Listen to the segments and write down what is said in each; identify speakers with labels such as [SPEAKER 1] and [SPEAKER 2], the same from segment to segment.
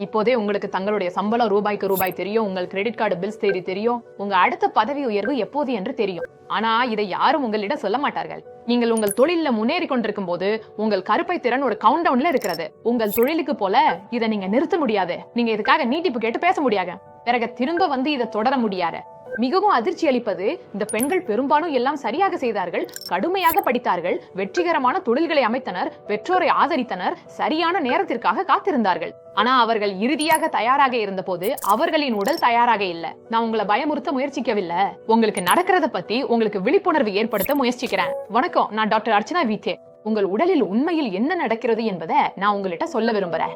[SPEAKER 1] இப்போதே உங்களுக்கு தங்களுடைய சம்பளம் ரூபாய்க்கு ரூபாய் தெரியும், உங்கள் கிரெடிட் கார்டு பில்ஸ் தேதி தெரியும், உங்க அடுத்த பதவி உயர்வு எப்போது என்று தெரியும். ஆனா இதை யாரும் உங்களிடம் சொல்ல மாட்டார்கள். நீங்கள் உங்கள் தொழில முன்னேறி கொண்டிருக்கும் போது உங்கள் கருப்பை திறன் ஒரு கவுண்ட் டவுன்ல இருக்கிறது. உங்கள் தொழிலுக்கு போல இதை நீங்க நிறுத்த முடியாது. நீங்க இதுக்காக நீட்டிப்பு கேட்டு பேச முடியாது. பிறகு திரும்ப வந்து இதை தொடர முடியாது. மிகவும் அதிர்ச்சி அளிப்பது, இந்த பெண்கள் பெரும்பாலும் எல்லாம் சரியாக செய்தார்கள், கடுமையாக படித்தார்கள், வெற்றிகரமான தொழில்களை அமைத்தனர், பெற்றோரை ஆதரித்தனர், சரியான நேரத்திற்காக காத்திருந்தார்கள். ஆனா அவர்கள் இறுதியாக தயாராக இருந்த போது அவர்களின் உடல் தயாராக இல்ல. நான் உங்களை பயமுறுத்த முயற்சிக்கவில்லை, உங்களுக்கு நடக்கிறத பத்தி உங்களுக்கு விழிப்புணர்வு ஏற்படுத்த முயற்சிக்கிறேன். வணக்கம், நான் டாக்டர் அர்ச்சனா வீத்தே. உங்கள் உடலில் உண்மையில் என்ன நடக்கிறது என்பதை நான் உங்கள்கிட்ட சொல்ல விரும்புறேன்.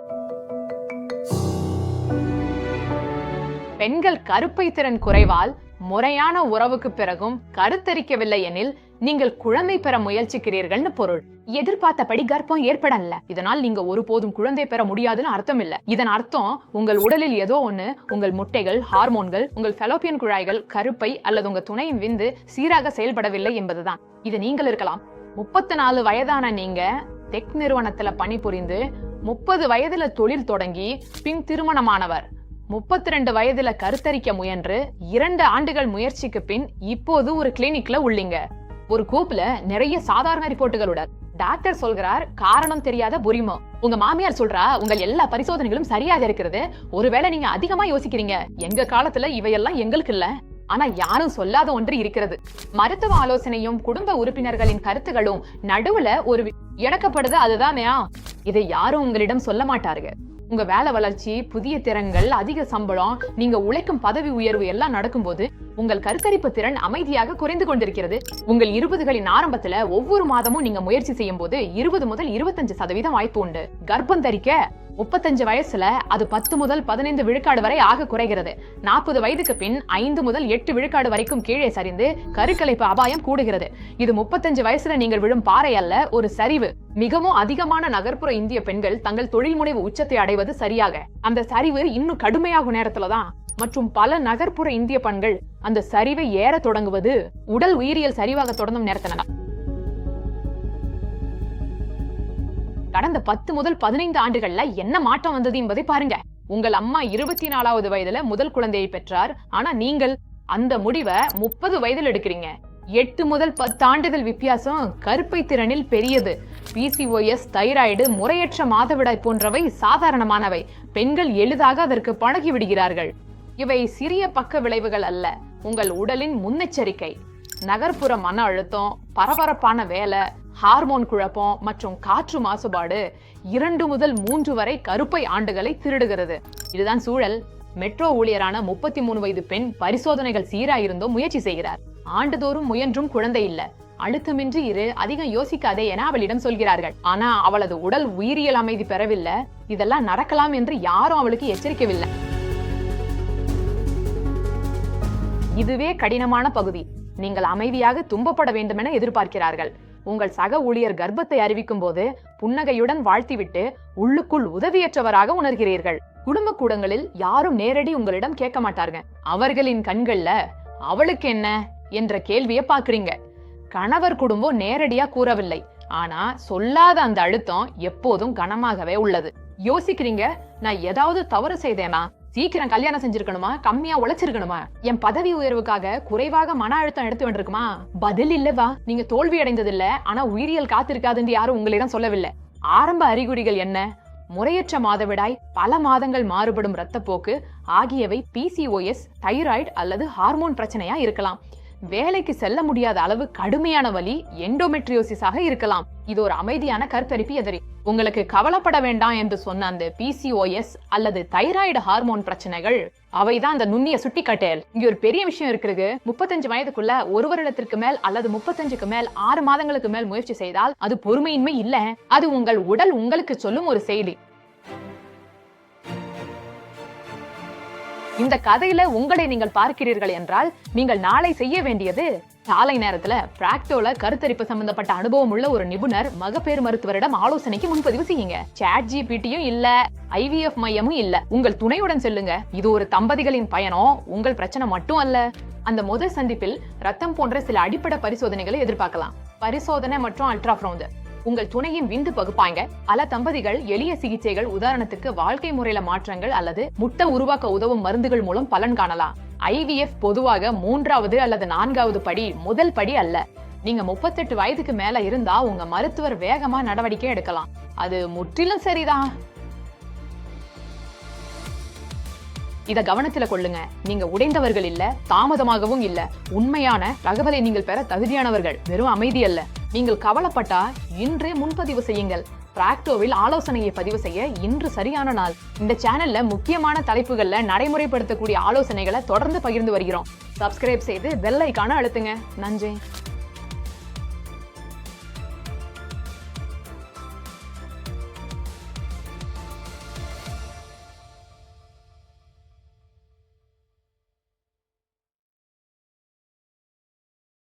[SPEAKER 1] பெண்கள் கருப்பை திறன் குறைவால் முறையான உறவுக்கு பிறகும் கருத்தரிக்கவில்லை எனில் நீங்கள் குழந்தை பெற முயற்சிக்கிறீர்கள்னு பொருள். எதிர்பார்த்தபடி கர்ப்பம் ஏற்படல, இதனால் நீங்க ஒருபோதும் குழந்தை பெற முடியாதுன்னு அர்த்தம் இல்ல. இதன் அர்த்தம் உங்கள் உடலில் ஏதோ ஒண்ணு, உங்கள் முட்டைகள், ஹார்மோன்கள், உங்கள் ஃபெலோப்பியன் குழாய்கள், கருப்பை அல்லது உங்க துணையின் விந்து சீராக செயல்படவில்லை என்பதுதான். இது நீங்கள் இருக்கலாம். 34 வயதான நீங்க டெக் நிறுவனத்துல பணிபுரிந்து 30 வயதுல தொழில் தொடங்கி பின் திருமணமானவர். 32 வயதுல கருத்தரிக்க முயன்று 2 ஆண்டுகள் முயற்சிக்கு பின் இப்போது ஒரு கிளினிக்ல உள்ளீங்க. ஒரு கூப்புல நிறைய சாதாரண ரிப்போர்ட்டுகளோட டாக்டர் சொல்கிறார் காரணம் தெரியாத புரிமோ. உங்க மாமியார் சொல்றா உங்கள் எல்லா பரிசோதனைகளும் சரியாக இருக்கிறது, ஒருவேளை நீங்க அதிகமா யோசிக்கிறீங்க, எங்க காலத்துல இவையெல்லாம் எங்களுக்கு இல்ல. ஆனா யாரும் சொல்லாத ஒன்று இருக்கிறது. மருத்துவ ஆலோசனையும் குடும்ப உறுப்பினர்களின் கருத்துகளும் நடுவுல ஒரு இழக்கப்படுது. அதுதானே இதை யாரும் உங்களிடம் சொல்ல மாட்டாருங்க. உங்க வேலை வளர்ச்சி, புதிய திறன்கள், அதிக சம்பளம், நீங்க உழைக்கும் பதவி உயர்வு எல்லாம் நடக்கும்போது உங்கள் கருத்தரிப்பு திறன் அமைதியாக குறைந்து கொண்டிருக்கிறது. உங்கள் 20களின் ஆரம்பத்துல ஒவ்வொரு மாதமும் நீங்க முயற்சி செய்யும் போது 20 முதல் 25% வாய்ப்பு உண்டு. கர்ப்பம் தரிக்க 35 வயசுல அது 10 முதல் 15 விழுக்காடு வரை ஆக குறைகிறது. 40 வயதுக்கு பின் 5 முதல் 8 விழுக்காடு வரைக்கும் கீழே சரிந்து கருக்கலைப்பு அபாயம் கூடுகிறது. இது 35 வயசுல நீங்கள் விழும் பாறை அல்ல, ஒரு சரிவு. மிகவும் அதிகமான நகர்ப்புற இந்திய பெண்கள் தங்கள் தொழில் முனைவு உச்சத்தை அடைவது சரியாக அந்த சரிவு இன்னும் கடுமையாகும் நேரத்துலதான். மற்றும் பல நகர்ப்புற இந்திய பெண்கள் அந்த சரிவை ஏற தொடங்குவது உடல் உயிரியல் சரிவாக தொடங்கும் நேரத்துல. கடந்த 10 முதல் 15 ஆண்டுகள்ல என்ன மாற்றம் வந்தது என்பதை பாருங்க. உங்கள் அம்மா 24வது வயதுல முதல் குழந்தையை பெற்றார். ஆனா நீங்கள் அந்த முடிவை 30 வயதில் எடுக்கிறீங்க. 8 முதல் 10 ஆண்டுகள் வித்தியாசம் கருப்பை திறனில் பெரியது. PCOS, தைராய்டு, முறையற்ற மாதவிடாய் போன்றவை சாதாரணமானவை. பெண்கள் எளிதாக அதற்கு பழகி விடுகிறார்கள். இவை சிறிய பக்க விளைவுகள் அல்ல, உங்கள் உடலின் முன்னெச்சரிக்கை. நகர்ப்புற மன அழுத்தம், பரபரப்பான வேலை, ஹார்மோன் குழப்பம் மற்றும் காற்று மாசுபாடு 2 முதல் 3 வரை கருப்பை ஆண்டுகளை திருடுகிறது. இதுதான் சூழல். மெட்ரோ ஊழியரான 33 வயது பெண் பரிசோதனைகள் சீராயிருந்தோ முயற்சி செய்கிறார். ஆண்டுதோறும் முயன்றும் குழந்தை இல்ல. அழுத்தமின்றி இரு, அதிகம் யோசிக்காதே என அவளிடம் சொல்கிறார்கள். ஆனா அவளது உடல் உயிரியல் அமைதி பெறவில்லை. இதெல்லாம் நடக்கலாம் என்று யாரும் அவளுக்கு எச்சரிக்கவில்லை. இதுவே கடினமான பகுதி. நீங்கள் அமைதியாக துன்பப்பட வேண்டும் என எதிர்பார்க்கிறார்கள். உங்கள் சக ஊழியர் கர்ப்பத்தை அறிவிக்கும் போது புன்னகையுடன் வாழ்த்திவிட்டு உள்ளுக்குள் உதவியற்றவராக உணர்கிறீர்கள். குடும்ப கூடங்களில் யாரும் நேரடி உங்களிடம் கேட்க மாட்டார்கள். அவர்களின் கண்கள்ல அவளுக்கு என்ன என்ற கேள்வியை பாக்குறீங்க. கணவர் குடும்பம் நேரடியா கூறவில்லை, ஆனா சொல்லாத அந்த அழுத்தம் எப்போதும் கனமாகவே உள்ளது. யோசிக்கிறீங்க, நான் ஏதாவது தவறு செய்தேனா? சீக்கிரம் கல்யாணம் செஞ்சிருக்கணுமா? கம்மியா உழைச்சிருக்கணுமா? என் பதவி உயர்வுக்காக குறைவாக மன அழுத்தம் எடுத்து வேண்டிருக்குமா? பதில் இல்லவா? நீங்க தோல்வி அடைந்தது இல்ல, ஆனா உயிரியல் காத்திருக்காதுன்னு யாரும் உங்களிடம் சொல்லவில்லை. ஆரம்ப அறிகுறிகள் என்ன? முறையற்ற மாதவிடாய், பல மாதங்கள் மாறுபடும் இரத்தப்போக்கு ஆகியவை PCOS, தைராய்டு அல்லது ஹார்மோன் பிரச்சனையா இருக்கலாம். வேலைக்கு செல்ல முடியாத அளவு கடுமையான வலி எண்டோமெட்ரியோசிஸாக இருக்கலாம். இது ஒரு அமைதியான கருத்தரிப்பு எதிரி. உங்களுக்கு கவலைப்பட வேண்டாம் என்று சொன்ன அந்த PCOS அல்லது தைராய்டு ஹார்மோன் பிரச்சனைகள் அவைதான் அந்த நுண்ணிய சுட்டிக்காட்டல். இங்க ஒரு பெரிய விஷயம் இருக்குது. 35 வயதுக்குள்ள 1 வருடத்திற்கு மேல் அல்லது 35க்கு மேல் 6 மாதங்களுக்கு மேல் முயற்சி செய்தால் அது பொறுமையின்மை இல்ல, அது உங்கள் உடல் உங்களுக்கு சொல்லும் ஒரு செய்தி. இந்த கதையில உங்களை நீங்கள் பார்க்கிறீர்கள் என்றால் நீங்கள் நாளை செய்ய வேண்டியது, காலை நேரத்துல பிராக்டோல கருத்தரிப்பு சம்பந்தப்பட்ட அனுபவம் உள்ள ஒரு நிபுணர் மகப்பேறு மருத்துவரிடம் ஆலோசனைக்கு முன்பதிவு செய்யுங்க. ChatGPT-யும் இல்ல, IVF மையமும் இல்ல, உங்கள் துணையுடன் செல்லுங்க. இது ஒரு தம்பதிகளின் பயணம், உங்கள் பிரச்சனை மட்டும் அல்ல. அந்த முதல் சந்திப்பில் ரத்தம் போன்ற சில அடிப்படை பரிசோதனைகளை எதிர்பார்க்கலாம். பரிசோதனை மற்றும் அல்ட்ராசவுண்ட். உங்கள் துணையின் விந்து பகுப்பாய்ங்க. பல தம்பதிகள் எளிய சிகிச்சைகள், உதாரணத்துக்கு வாழ்க்கை முறையில மாற்றங்கள் அல்லது முட்டை உருவாக்க உதவும் மருந்துகள் மூலம் பலன் காணலாம். IVF பொதுவாக 3வது அல்லது 4வது படி, முதல் படி அல்ல. நீங்க 38 வயதுக்கு மேல இருந்தா உங்க மருத்துவர் வேகமா நடவடிக்கை எடுக்கலாம். அது முற்றிலும் சரிதான். இத கவனத்துல கொள்ளுங்க. நீங்க உடைந்தவர்கள் இல்ல, தாமதமாகவும் இல்ல. உண்மையான தகவலை நீங்கள் பெற தகுதியானவர்கள், வெறும் அமைதி அல்ல. நீங்கள் கவலைப்பட்டா இன்றே முன்பதிவு செய்யுங்கள். பிராக்டோவில் ஆலோசனையை பதிவு செய்ய இன்று சரியான நாள். இந்த சேனல்ல முக்கியமான தலைப்புகள்ல நடைமுறைப்படுத்தக்கூடிய ஆலோசனைகளை தொடர்ந்து பகிர்ந்து வருகிறோம். சப்ஸ்கிரைப் செய்து பெல் ஐகானை அழுத்துங்க. நன்றி.